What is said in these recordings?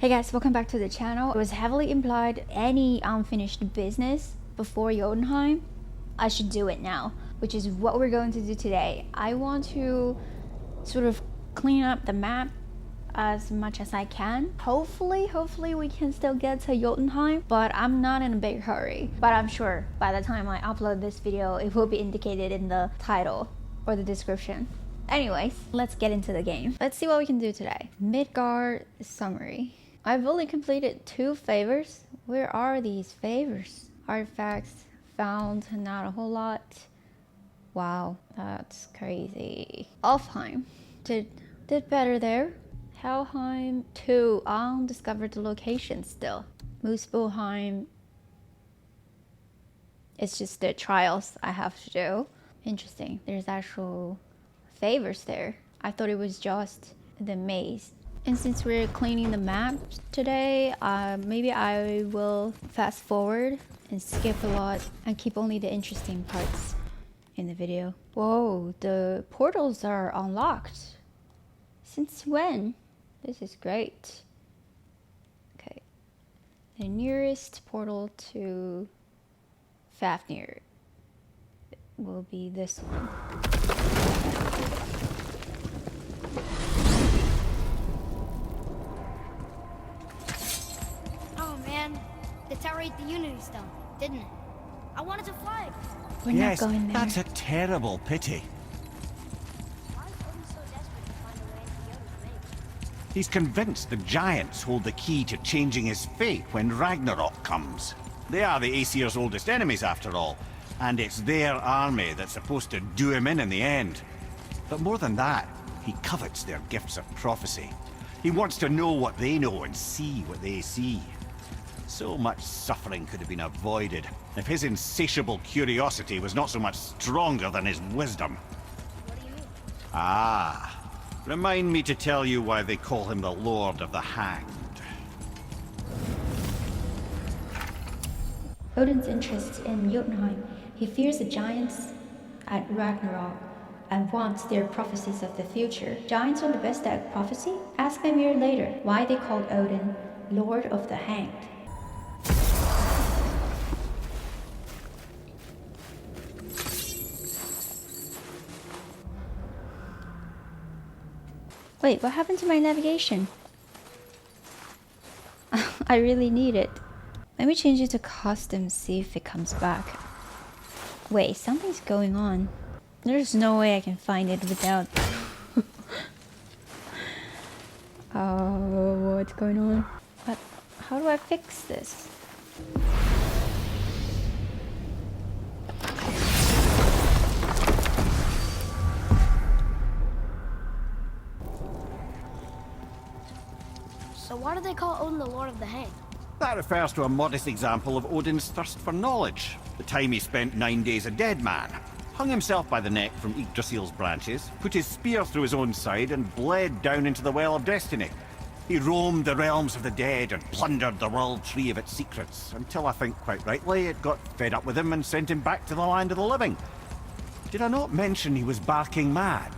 Hey guys, welcome back to the channel. It was heavily implied any unfinished business before Jotunheim, I should do it now, which is what we're going to do today. I want to sort of clean up the map as much as I can. Hopefully we can still get to Jotunheim, but I'm not in a big hurry. But I'm sure by the time I upload this video, it will be indicated in the title or the description. Anyways, let's get into the game. Let's see what we can do today. Midgard summary. I've only completed 2 favors. Where are these favors? Artifacts found, not a whole lot. Wow, that's crazy. Alfheim did better there. Helheim 2, undiscovered location still. Muspelheim, it's just the trials I have to do. Interesting, there's actual favors there. I thought it was just the maze. And since we're cleaning the map today, maybe I will fast forward and skip a lot and keep only the interesting parts in the video. Whoa, the portals are unlocked. Since when? This is great. Okay. The nearest portal to Fafnir will be this one. The tower ate the Unity Stone, didn't it? I wanted to fly it. We're not going there. That's a terrible pity. Why is Odin so desperate to find a way into Jotun's maze? He's convinced the giants hold the key to changing his fate when Ragnarok comes. They are the Aesir's oldest enemies after all, and it's their army that's supposed to do him in the end. But more than that, he covets their gifts of prophecy. He wants to know what they know and see what they see. So much suffering could have been avoided if his insatiable curiosity was not so much stronger than his wisdom. What do you mean? Ah, remind me to tell you why they call him the Lord of the Hanged. Odin's interest in Jotunheim. He fears the giants at Ragnarok and wants their prophecies of the future. Giants are the best at prophecy? Ask Mimir later why they called Odin Lord of the Hanged. Wait, what happened to my navigation? I really need it. Let me change it to custom, see if it comes back. Wait, something's going on. There's no way I can find it without... Oh, what's going on? What? How do I fix this? So why do they call Odin the Lord of the Hanged? That refers to a modest example of Odin's thirst for knowledge. The time he spent 9 days a dead man. Hung himself by the neck from Yggdrasil's branches, put his spear through his own side and bled down into the Well of Destiny. He roamed the realms of the dead and plundered the world tree of its secrets, until I think quite rightly it got fed up with him and sent him back to the land of the living. Did I not mention he was barking mad?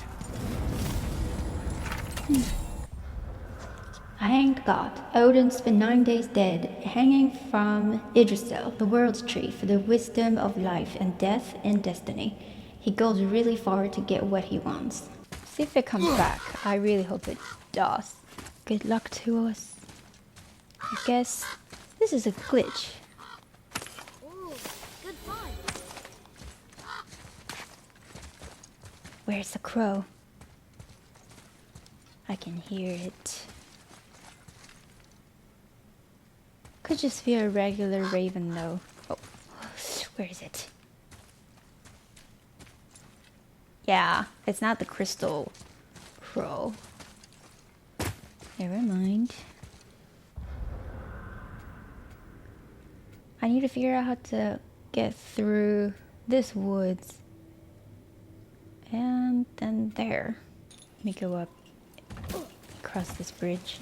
A hanged god. Odin spent 9 days dead, hanging from Yggdrasil, the world's tree, for the wisdom of life and death and destiny. He goes really far to get what he wants. See if it comes back. I really hope it does. Good luck to us. I guess this is a glitch. Ooh, good find. Where's the crow? I can hear it. Could just be a regular raven though. Oh, where is it? Yeah, it's not the crystal crow. Never mind. I need to figure out how to get through this woods. And then there. Let me go up across this bridge.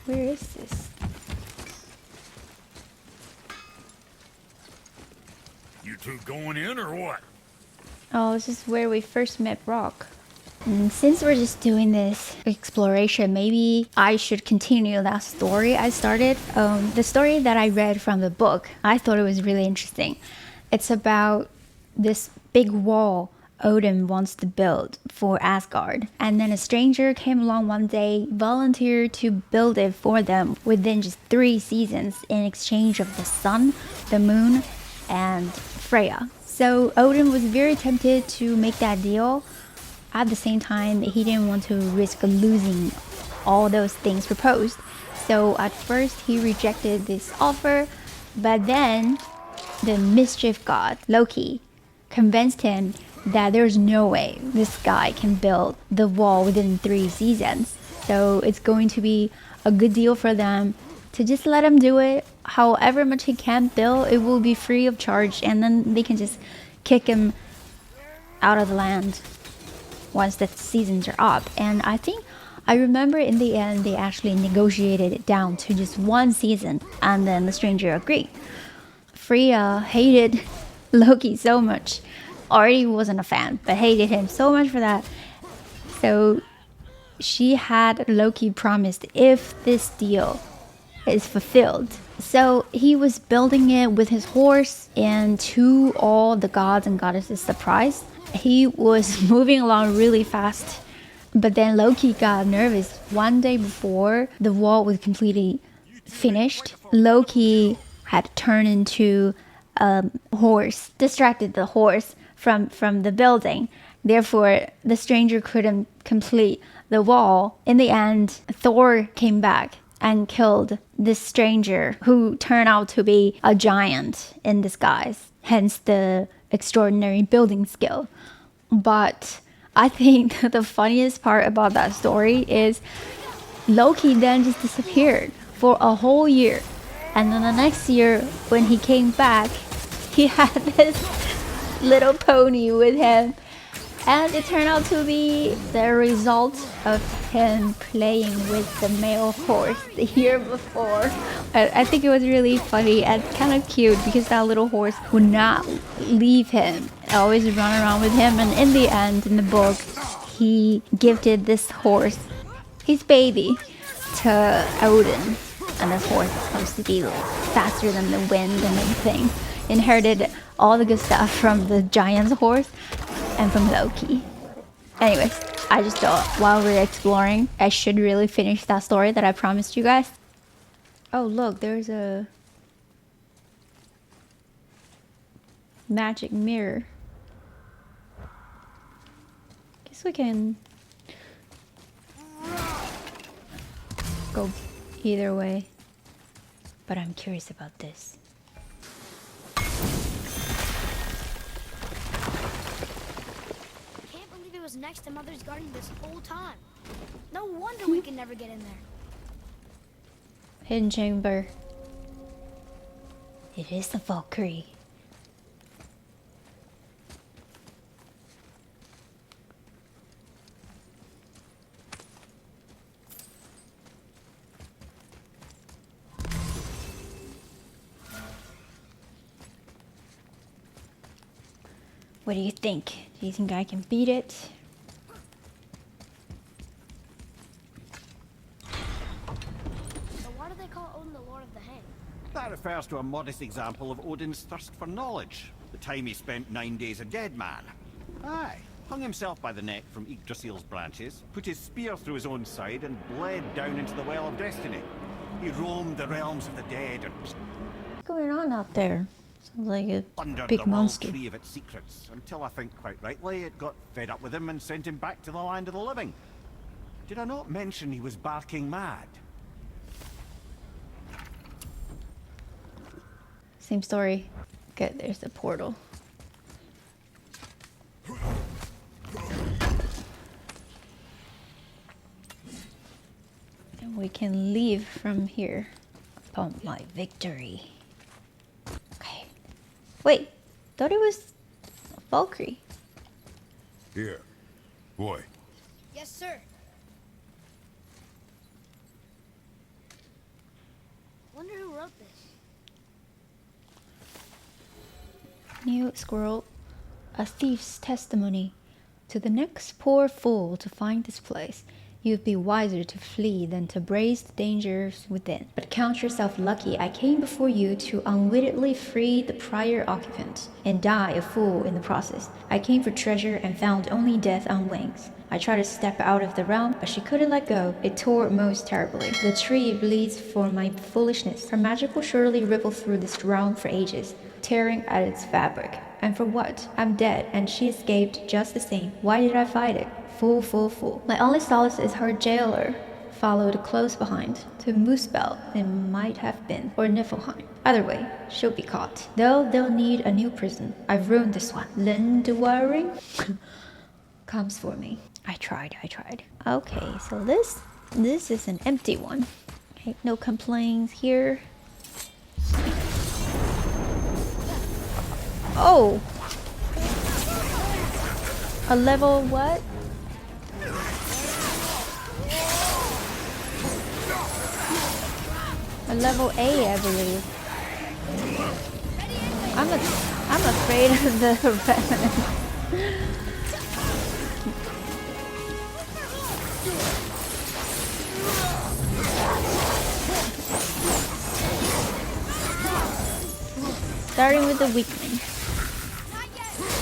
Where is this? You two going in or what? Oh, this is where we first met Brock. And since we're just doing this exploration, maybe I should continue that story I started. The story that I read from the book, I thought it was really interesting. It's about this big wall Odin wants to build for Asgard. And then a stranger came along one day, volunteered to build it for them within just 3 seasons in exchange of the sun, the moon, and Freya. So Odin was very tempted to make that deal. At the same time, he didn't want to risk losing all those things proposed. So at first he rejected this offer, but then the mischief god, Loki, convinced him that there's no way this guy can build the wall within 3 seasons. So it's going to be a good deal for them to just let him do it. However much he can build, it will be free of charge, and then they can just kick him out of the land once the seasons are up. And I remember in the end they actually negotiated it down to just 1 season, and then the stranger agreed. Freya hated Loki so much. Already wasn't a fan, but hated him so much for that. So she had Loki promised if this deal is fulfilled. So he was building it with his horse, and to all the gods and goddesses' surprise, he was moving along really fast. But then Loki got nervous. One day before the wall was completely finished, Loki had turned into a horse, distracted the horse from the building. Therefore, the stranger couldn't complete the wall. In the end, Thor came back and killed this stranger, who turned out to be a giant in disguise, hence the extraordinary building skill. But I think the funniest part about that story is Loki then just disappeared for a whole year. And then the next year, when he came back, he had this little pony with him. And it turned out to be the result of him playing with the male horse the year before. I think it was really funny and kind of cute, because that little horse would not leave him. Always run around with him, and in the end, in the book, he gifted this horse, his baby, to Odin. And this horse is supposed to be faster than the wind and everything. Inherited all the good stuff from the giant's horse and from Loki. Anyways, I just thought while we're exploring, I should really finish that story that I promised you guys. Oh look, there's a magic mirror. Guess we can go either way, but I'm curious about this. Was next to Mother's garden this whole time. No wonder we can never get in there. Hidden chamber. It is the Valkyrie. What do you think? Do you think I can beat it? So why do they call Odin the Lord of the Hang? That refers to a modest example of Odin's thirst for knowledge. The time he spent 9 days a dead man. Aye, hung himself by the neck from Yggdrasil's branches, put his spear through his own side, and bled down into the Well of Destiny. He roamed the realms of the dead and What's going on out there? Sounds like a plundered big the monster. world free of its secrets, until I think quite rightly it got fed up with him and sent him back to the land of the living. Did I not mention he was barking mad? Same story. Good, there's the portal. And we can leave from here upon my victory. Okay. Wait, thought it was a Valkyrie. Here. Boy. Yes, sir. Wonder who wrote this. New scroll. A thief's testimony. To the next poor fool to find this place, you'd be wiser to flee than to brace the dangers within. But count yourself lucky I came before you to unwittingly free the prior occupant, and die a fool in the process. I came for treasure and found only death on wings. I tried to step out of the realm, but she couldn't let go. It tore most terribly. The tree bleeds for my foolishness. Her magic will surely ripple through this realm for ages, tearing at its fabric. And for what? I'm dead, and she escaped just the same. Why did I fight it? Fool, fool, fool. My only solace is her jailer, followed close behind. To Muspel it might have been, or Niflheim. Either way, she'll be caught. Though they'll need a new prison. I've ruined this one. Lindwaring comes for me. I tried. Okay, so this is an empty one. Okay, no complaints here. Oh! A level what? A level A, I believe. I'm afraid of the revenant. Starting with the weakling.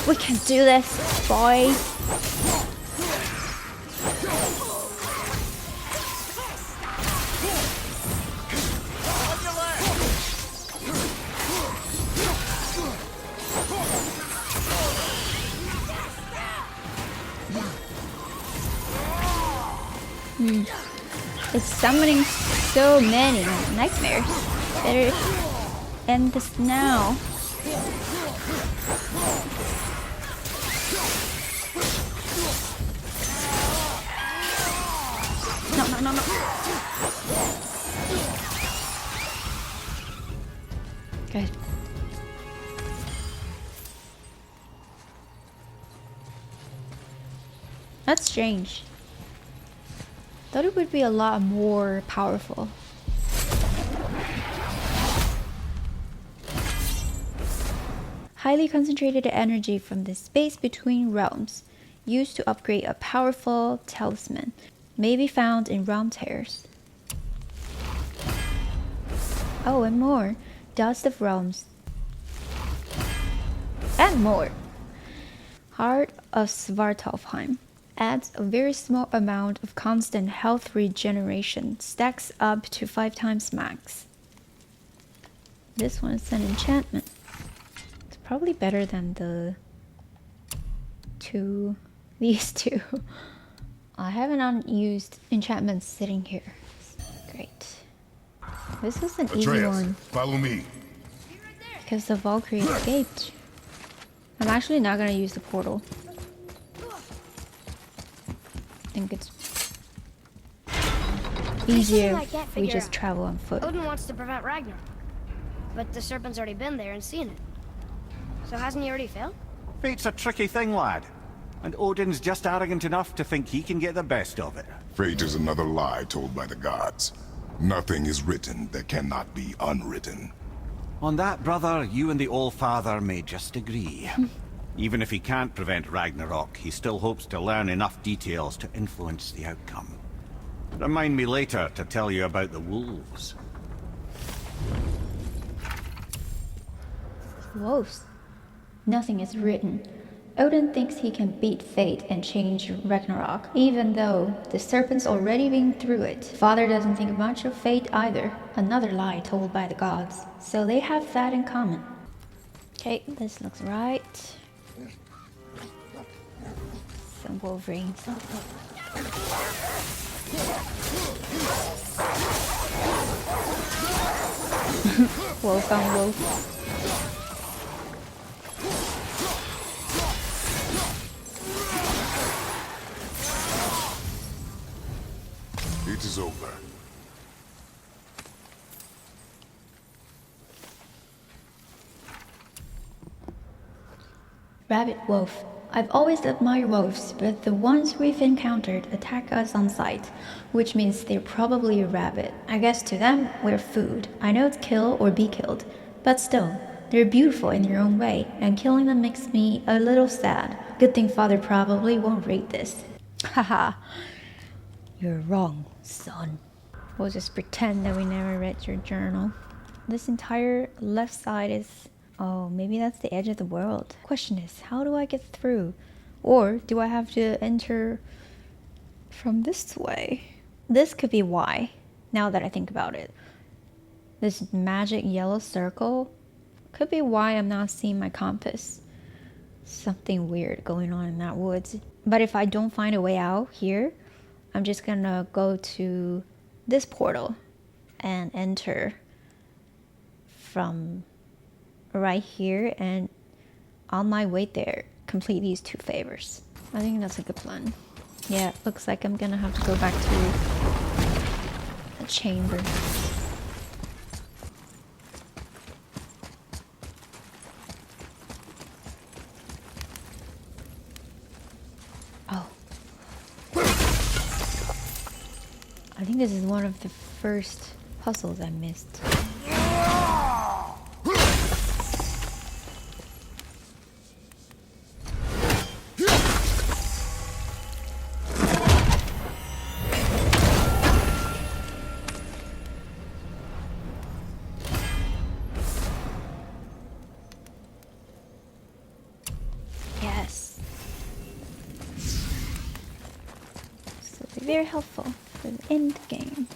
We can do this, boys. It's summoning so many nightmares. Better end this now. No. Good. That's strange. Thought it would be a lot more powerful. Highly concentrated energy from the space between realms, used to upgrade a powerful talisman, may be found in realm tears. Oh, and more. Dust of realms. And more. Heart of Svartalfheim. Adds a very small amount of constant health regeneration. Stacks up to 5 times max. This one is an enchantment. It's probably better than these two. I have an unused enchantment sitting here. Great. This was an easy Atreus, one. follow me. Because the Valkyrie escaped. I'm actually not gonna use the portal. I think it's easier if we just travel on foot. Odin wants to prevent Ragnarok, but the serpent's already been there and seen it. So hasn't he already failed? Fate's a tricky thing, lad. And Odin's just arrogant enough to think he can get the best of it. Fate is another lie told by the gods. Nothing is written that cannot be unwritten. On that, brother, you and the All-Father may just agree. Even if he can't prevent Ragnarok, he still hopes to learn enough details to influence the outcome. Remind me later to tell you about the wolves. Wolves. Nothing is written. Odin thinks he can beat fate and change Ragnarok, even though the serpent's already been through it. Father doesn't think much of fate either. Another lie told by the gods. So they have that in common. Okay, this looks right. Some wolverines. Wolf on wolf. It is over. Rabbit wolf. I've always admired wolves, but the ones we've encountered attack us on sight, which means they're probably a rabbit. I guess to them, we're food. I know it's kill or be killed, but still, They're beautiful in their own way, and killing them makes me a little sad. Good thing Father probably won't read this. Haha. You're wrong, son. We'll just pretend that we never read your journal. This entire left side is... oh, maybe that's the edge of the world. Question is, how do I get through? Or do I have to enter from this way? This could be why, now that I think about it. This magic yellow circle could be why I'm not seeing my compass. Something weird going on in that woods. But if I don't find a way out here, I'm just gonna go to this portal and enter from right here, and on my way there, complete these 2 favors. I think that's a good plan. Yeah, looks like I'm gonna have to go back to the chamber. Oh. I think this is one of the first puzzles I missed. Very helpful for the end game.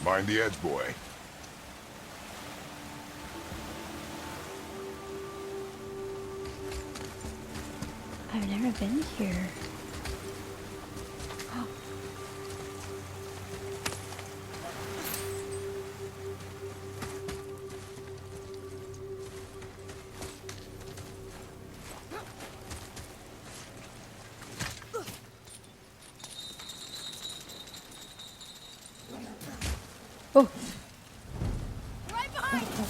Mind the edge, boy. I've never been here. Oh. Oh. Right behind you.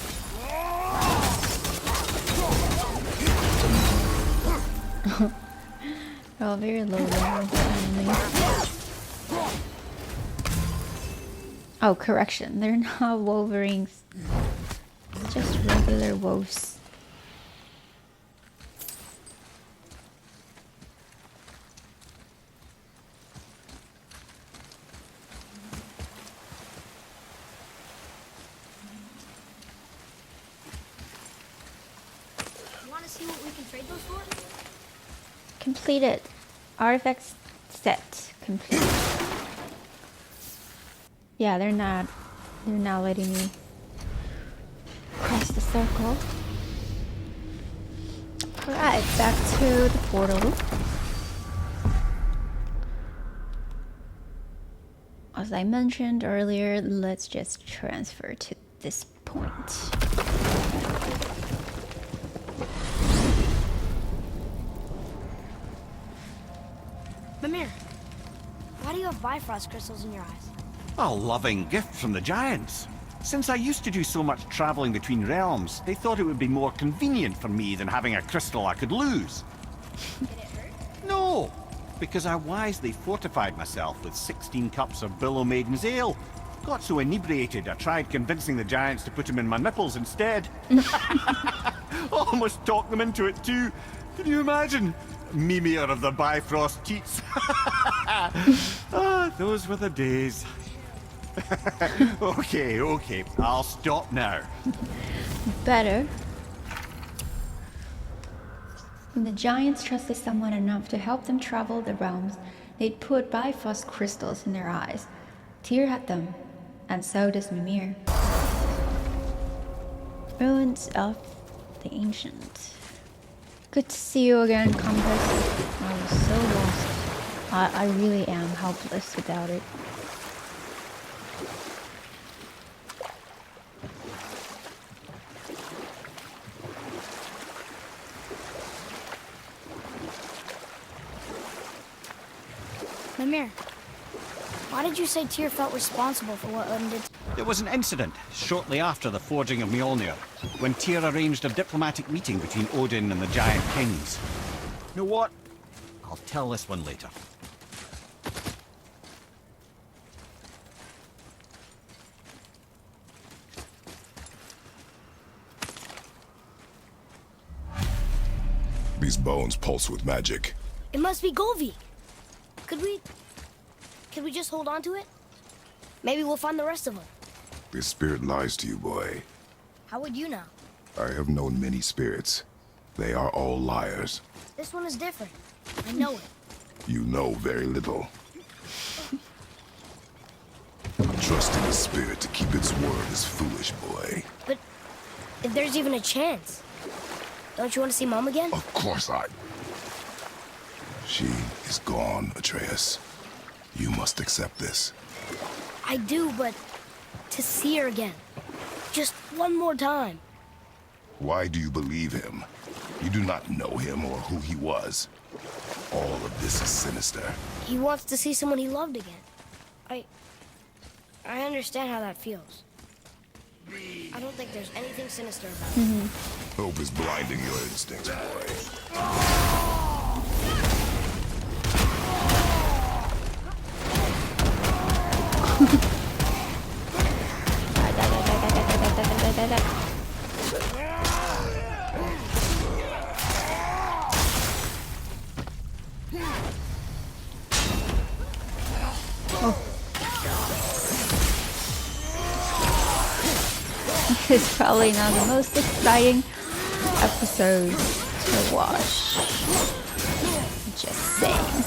Oh, very low level finally. Oh, correction. They're not Wolverines. Just regular wolves. See what we can trade those for? Completed. Artifacts set. Complete. Yeah, they're not letting me cross the circle. Alright, back to the portal. As I mentioned earlier, let's just transfer to this point. Mimir, why do you have Bifrost crystals in your eyes? A loving gift from the giants. Since I used to do so much traveling between realms, they thought it would be more convenient for me than having a crystal I could lose. Did it hurt? No, because I wisely fortified myself with 16 cups of Billow Maiden's ale. Got so inebriated, I tried convincing the giants to put them in my nipples instead. Almost talked them into it too. Can you imagine? Mimir of the Bifrost teats. Ah, those were the days. Okay, I'll stop now. Better. When the giants trusted someone enough to help them travel the realms, they'd put Bifrost crystals in their eyes. Tyr had them. And so does Mimir. Ruins of the Ancient. Good to see you again, Compass. I was so lost. I really am helpless without it. Mimir, why did you say Tyr felt responsible for what Odin did? There was an incident shortly after the forging of Mjolnir, when Tyr arranged a diplomatic meeting between Odin and the giant kings. You know what? I'll tell this one later. These bones pulse with magic. It must be Golvi. Could we just hold on to it? Maybe we'll find the rest of them. This spirit lies to you, boy. How would you know? I have known many spirits. They are all liars. This one is different. I know it. You know very little. Trusting a spirit to keep its word is foolish, boy. But if there's even a chance, don't you want to see Mom again? Of course I... She is gone, Atreus. You must accept this. I do, but to see her again. Just one more time. Why do you believe him? You do not know him or who he was. All of this is sinister. He wants to see someone he loved again. I understand how that feels. I don't think there's anything sinister about it. Hope is blinding your instincts, boy. It's probably not the most exciting episode to watch. Just saying.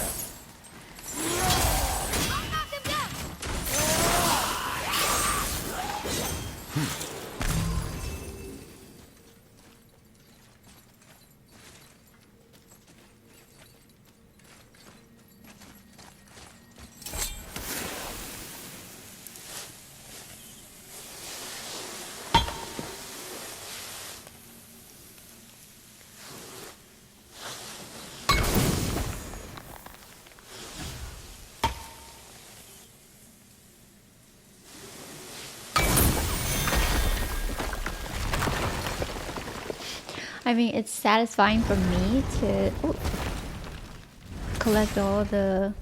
I mean, it's satisfying for me to collect all the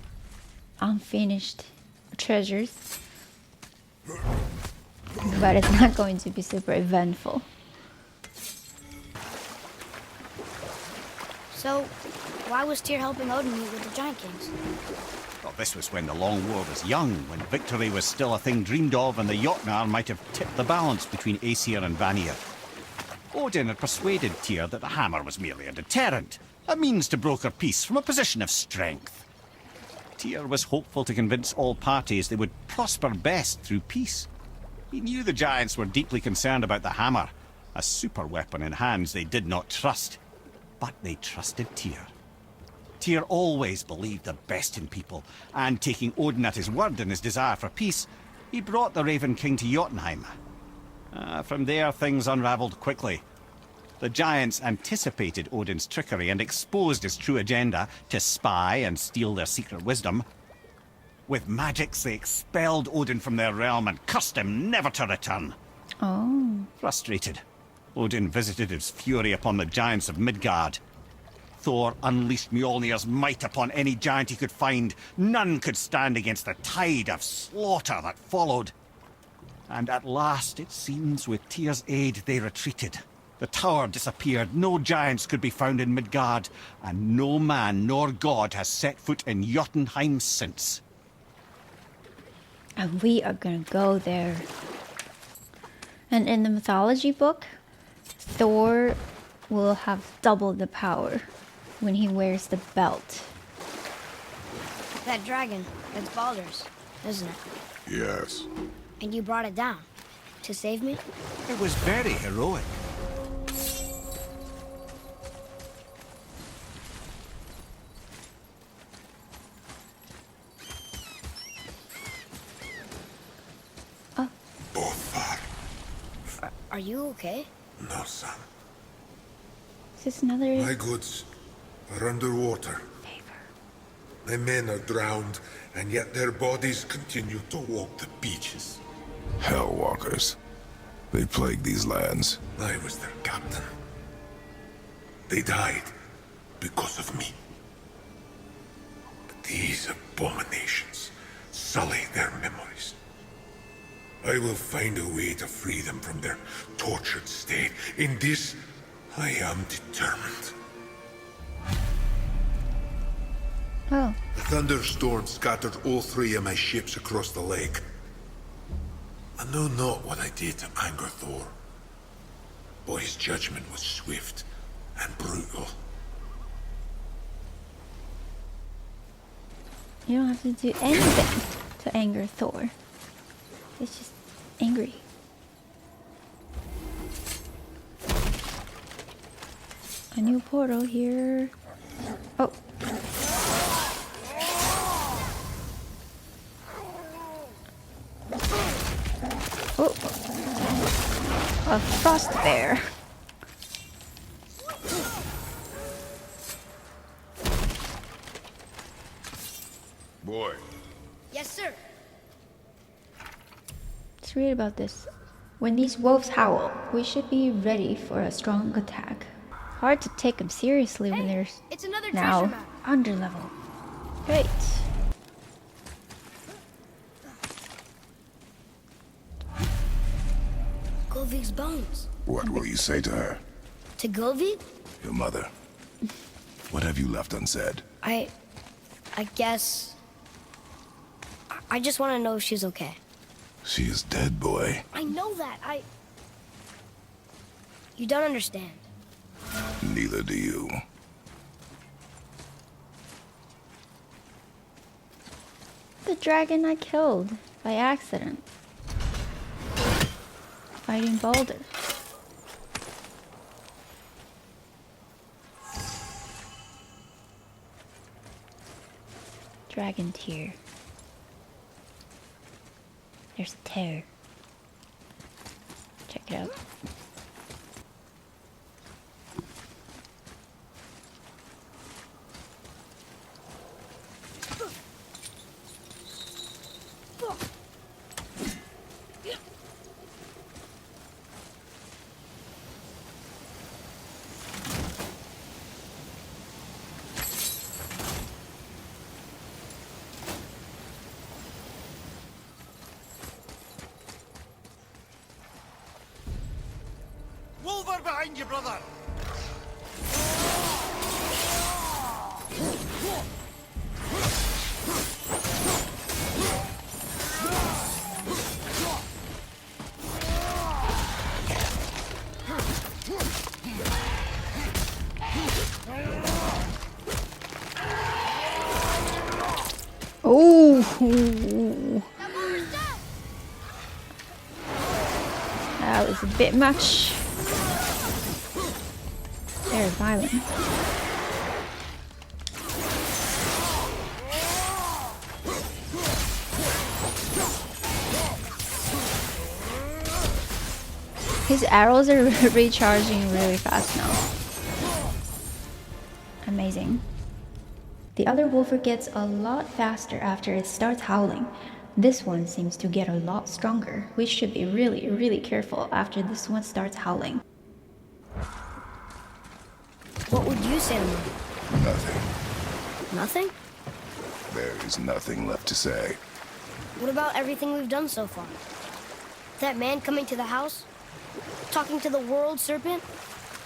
unfinished treasures, but it's not going to be super eventful. So, why was Tyr helping Odin meet with the Giant Kings? Well, this was when the Long War was young, when victory was still a thing dreamed of, and the Jotnar might have tipped the balance between Aesir and Vanir. Odin had persuaded Tyr that the hammer was merely a deterrent, a means to broker peace from a position of strength. Tyr was hopeful to convince all parties they would prosper best through peace. He knew the giants were deeply concerned about the hammer, a super weapon in hands they did not trust. But they trusted Tyr. Tyr always believed the best in people, and taking Odin at his word in his desire for peace, he brought the Raven King to Jotunheim. From there, things unraveled quickly. The giants anticipated Odin's trickery and exposed his true agenda to spy and steal their secret wisdom. With magics, they expelled Odin from their realm and cursed him never to return. Oh. Frustrated, Odin visited his fury upon the giants of Midgard. Thor unleashed Mjolnir's might upon any giant he could find. None could stand against the tide of slaughter that followed. And at last, it seems, with Tyr's aid, they retreated. The tower disappeared, no giants could be found in Midgard, and no man nor god has set foot in Jotunheim since. And we are gonna go there. And in the mythology book, Thor will have double the power when he wears the belt. That dragon, it's Baldur's, isn't it? Yes. And you brought it down to save me? It was very heroic. Are you okay? No, son. Is this another My goods are underwater. favor? My men are drowned, and yet their bodies continue to walk the beaches. Hellwalkers. They plague these lands. I was their captain. They died because of me. But these abominations sully their memories. I will find a way to free them from their tortured state. In this, I am determined. Oh, The thunderstorm scattered all 3 of my ships across the lake. I know not what I did to anger Thor, but his judgment was swift and brutal. you don't have to do anything to anger Thor. It's just angry. A new portal here. Oh. Oh. A frost bear. Boy, Yes, sir. Let's read about this. When these wolves howl, we should be ready for a strong attack. Hard to take them seriously when they're It's another now treasure map. under level. Great. Govig's bones. what will you say to her? To Govig? Your mother. What have you left unsaid? I guess... I just want to know if she's okay. She is dead, boy. I know that. You don't understand. Neither do you. The dragon I killed by accident. Fighting Balder. Dragon tear. There's a tear. Check it out. Wolver behind you, brother! Oh, that was a bit much. Very violent. His arrows are recharging really fast now. Amazing. The other wolfer gets a lot faster after it starts howling. This one seems to get a lot stronger. We should be really, really careful after this one starts howling. What would you say to me? Nothing. Nothing? There is nothing left to say. What about everything we've done so far? That man coming to the house? Talking to the world serpent?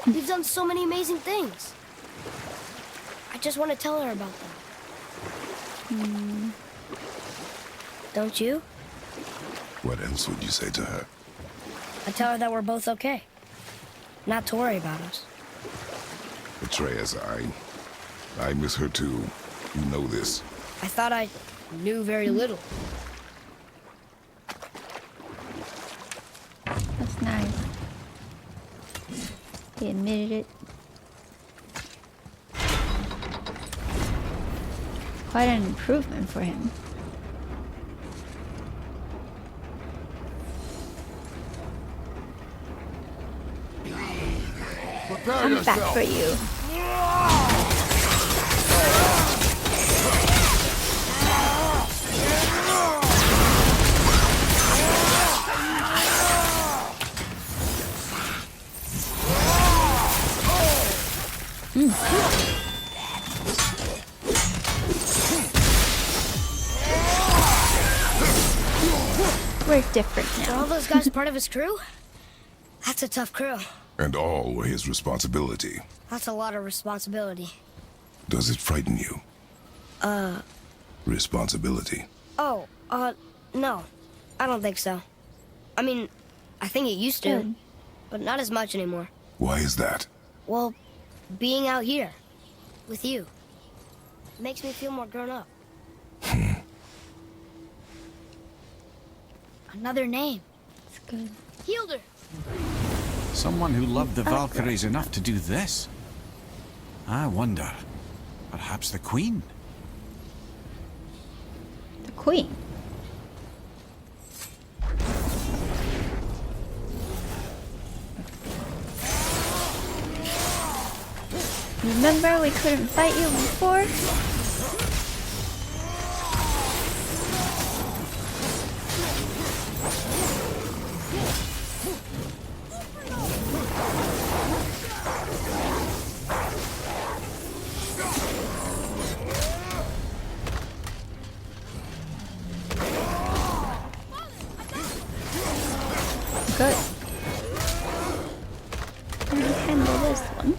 We've done so many amazing things. I just want to tell her about them. Don't you? What else would you say to her? I tell her that we're both okay. Not to worry about us. Atreus, I miss her too. You know this. I thought I knew very little. He admitted it. Quite an improvement for him. I'm back for you. We're different Are all now. those guys part of his crew? That's a tough crew. And all were his responsibility. That's a lot of responsibility. Does it frighten you? Responsibility. Oh, no. I don't think so. I mean, I think it used to, Good. but not as much anymore. Why is that? Well, being out here, with you, makes me feel more grown up. Another name. It's good. Healed her. Someone who loved the Valkyries enough to do this. I wonder. Perhaps the Queen? The Queen. Remember we couldn't fight you before? Good. Let me handle this one.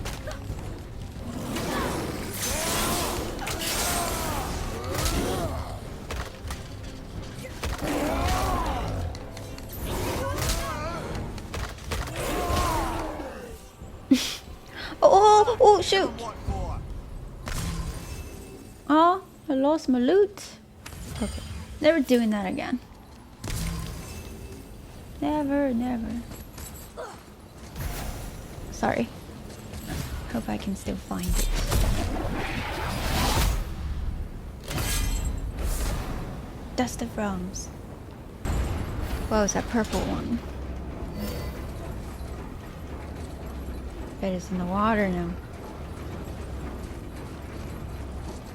Oh, shoot! Oh, I lost my loot. Okay, never doing that again. Never. Sorry. Hope I can still find it. Dust of Realms. What was that purple one? Bet it's in the water now.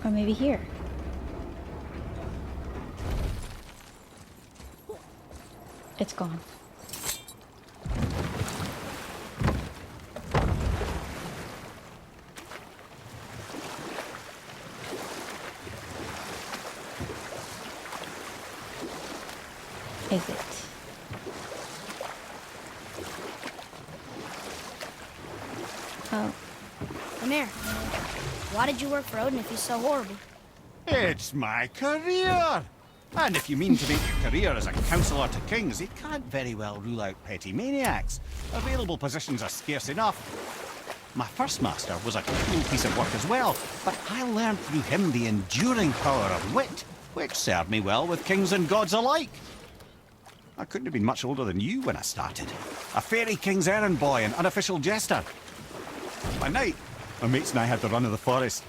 Or maybe here. It's gone. Is it? Oh. Come here. Why did you work for Odin if he's so horrible? It's my career! And if you mean to make your career as a counsellor to kings, you can't very well rule out petty maniacs. Available positions are scarce enough. My first master was a cool piece of work as well, but I learned through him the enduring power of wit, which served me well with kings and gods alike. I couldn't have been much older than you when I started. A fairy king's errand boy and unofficial jester. By night, my mates and I had the run of the forest.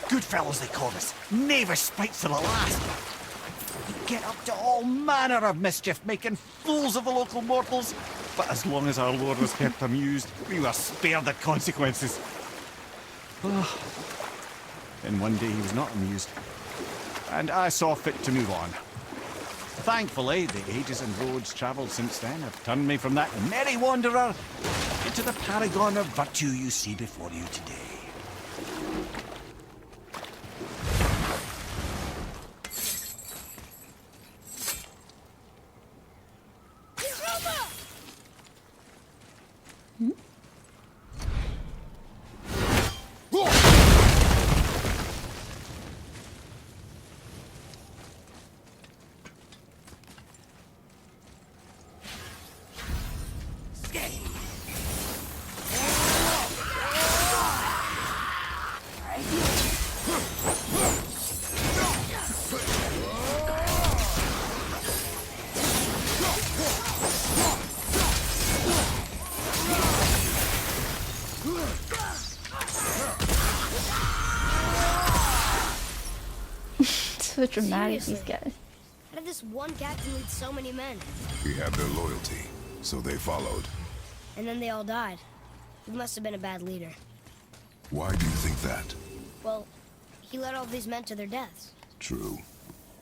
Good fellows, they called us. Knavish spites to the last. We'd get up to all manner of mischief, making fools of the local mortals. But as long as our lord was kept amused, we were spared the consequences. Oh. Then one day he was not amused, and I saw fit to move on. Thankfully, the ages and roads travelled since then have turned me from that merry wanderer into the paragon of virtue you see before you today. so dramatic, Seriously? these guys. How did this one captain lead so many men? He had their loyalty, so they followed. And then they all died. He must have been a bad leader. Why do you think that? Well, he led all these men to their deaths. True.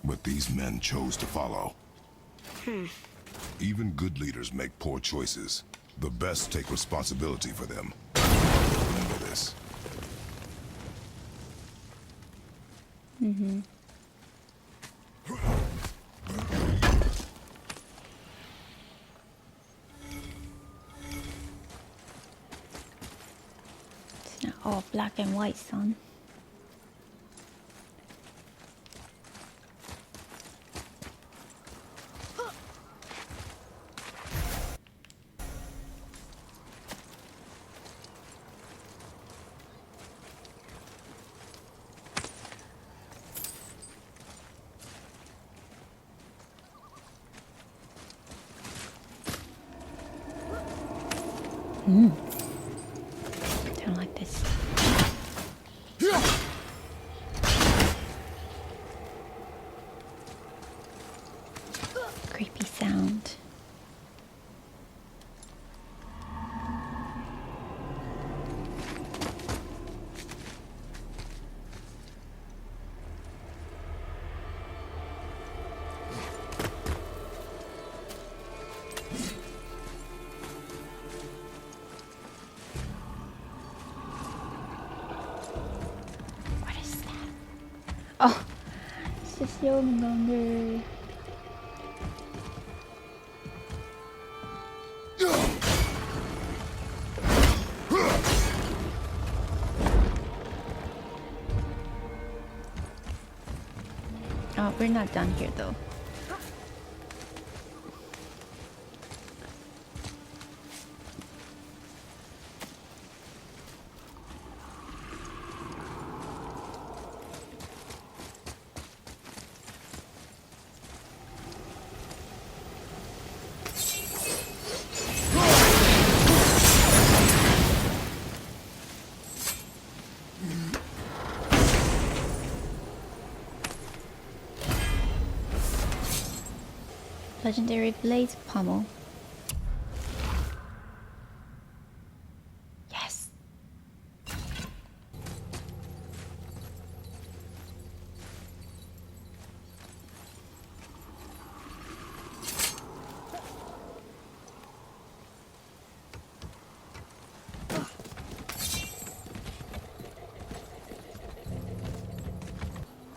But these men chose to follow. Even good leaders make poor choices. The best take responsibility for them. Remember this. Mm-hmm. It's not all black and white, son. Don't like this. Creepy sound. Oh, it's just Yonder. Oh, we're not done here though. Legendary blade pommel. Yes.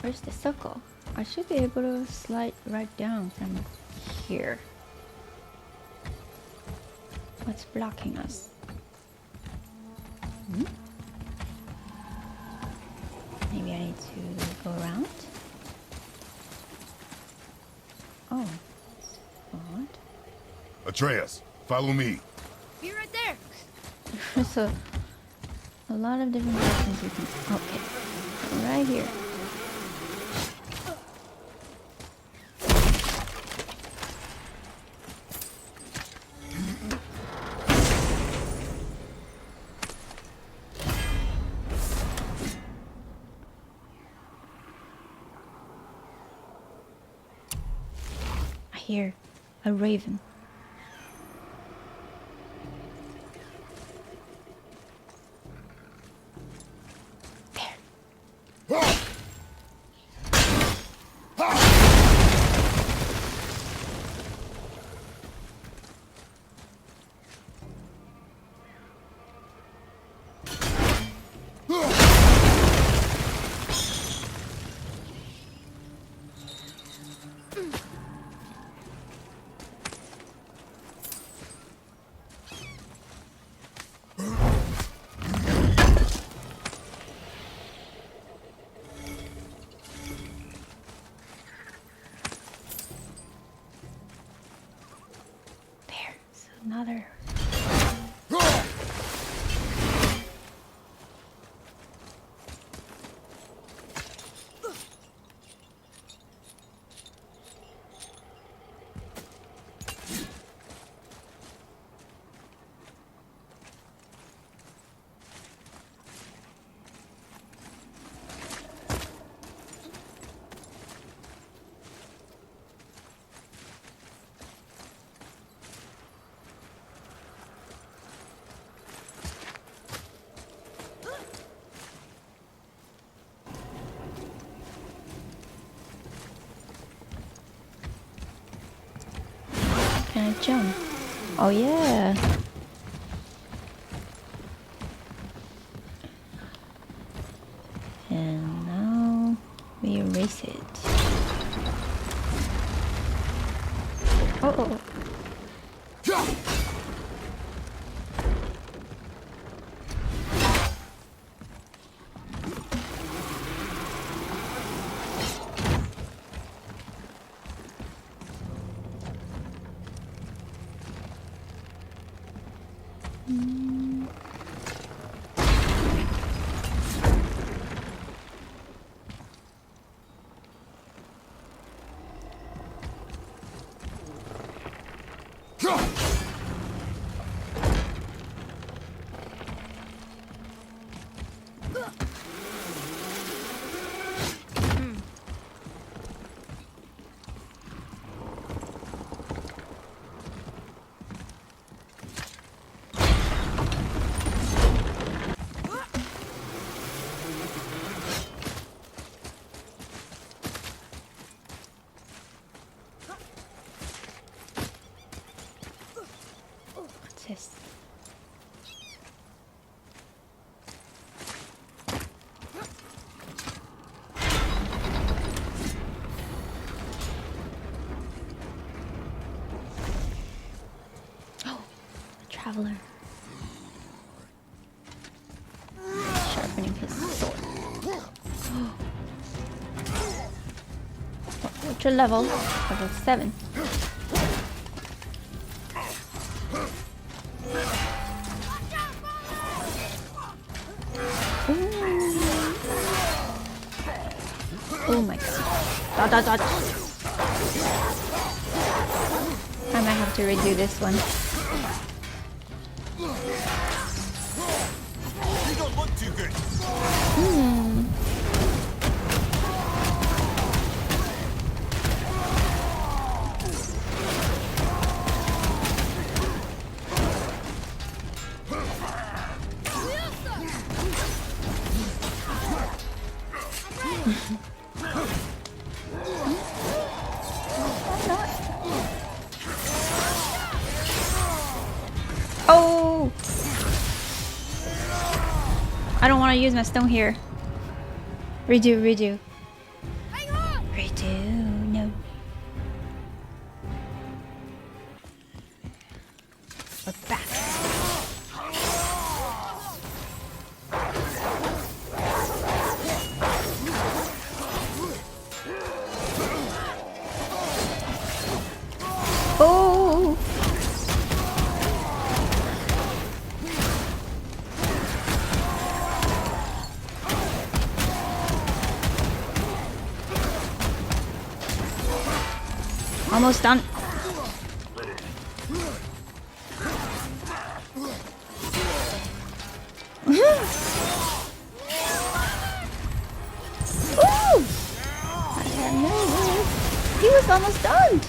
Where's the circle? I should be able to slide right down from here. What's blocking us? Maybe I need to go around? Oh. What? Atreus, follow me. Be right there. There's a lot of different directions we can... Okay. Right here. Here, a raven. There. shown? Oh yeah. And now we erase it. Oh. What's this? Oh, a traveler. Sharpening his sword. What's your level? Level 7. Oh my god. Dodge, dodge, dodge. I might have to redo this one. You don't look too good. Oh! I don't want to use my stone here. Redo, redo. Redo, no. We're back. Oh! Almost done. Ooh! I had no idea. He was almost done.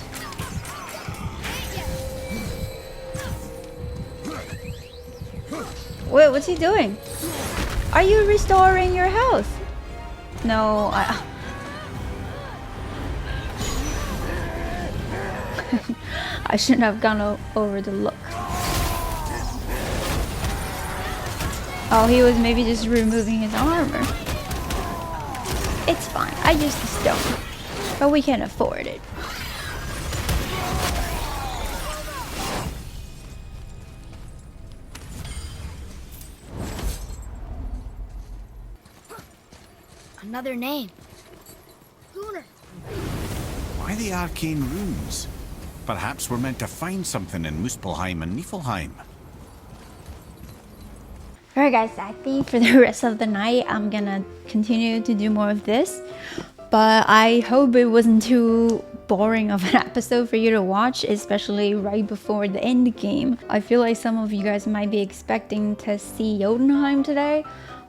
Wait, what's he doing? Are you restoring your health? No, I shouldn't have gone over the look. Oh, he was maybe just removing his armor. It's fine. I used the stone, but we can afford it. Another name. Why the arcane runes? Perhaps we're meant to find something in Muspelheim and Niflheim. Alright guys, I think for the rest of the night I'm gonna continue to do more of this, but I hope it wasn't too boring of an episode for you to watch, especially right before the end game. I feel like some of you guys might be expecting to see Jotunheim today,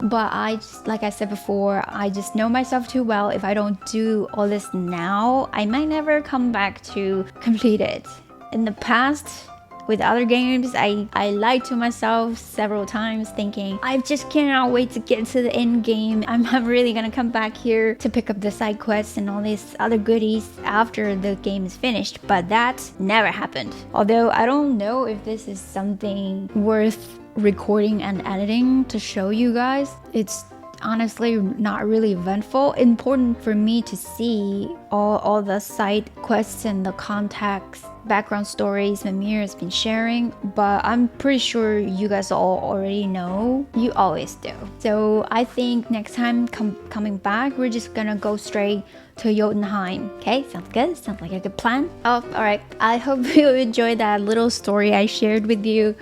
but I just, like I said before, I just know myself too well. If I don't do all this now, I might never come back to complete it. In the past, with other games, I lied to myself several times thinking, I just cannot wait to get to the end game. I'm really gonna come back here to pick up the side quests and all these other goodies after the game is finished, but that never happened. Although I don't know if this is something worth recording and editing to show you guys. It's honestly not really eventful. Important for me to see all the side quests and the context, background stories Mimir has been sharing, but I'm pretty sure you guys all already know. You always do. So I think next time coming back, we're just gonna go straight to Jotunheim. Okay, sounds good. Sounds like a good plan. Oh, all right. I hope you enjoyed that little story I shared with you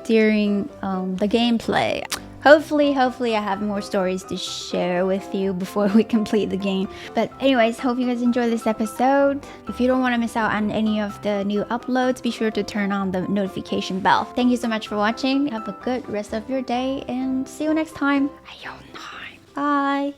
during the gameplay. Hopefully I have more stories to share with you before we complete the game. But anyways, hope you guys enjoy this episode. If you don't want to miss out on any of the new uploads, be sure to turn on the notification bell. Thank you so much for watching. Have a good rest of your day and see you next time. Bye.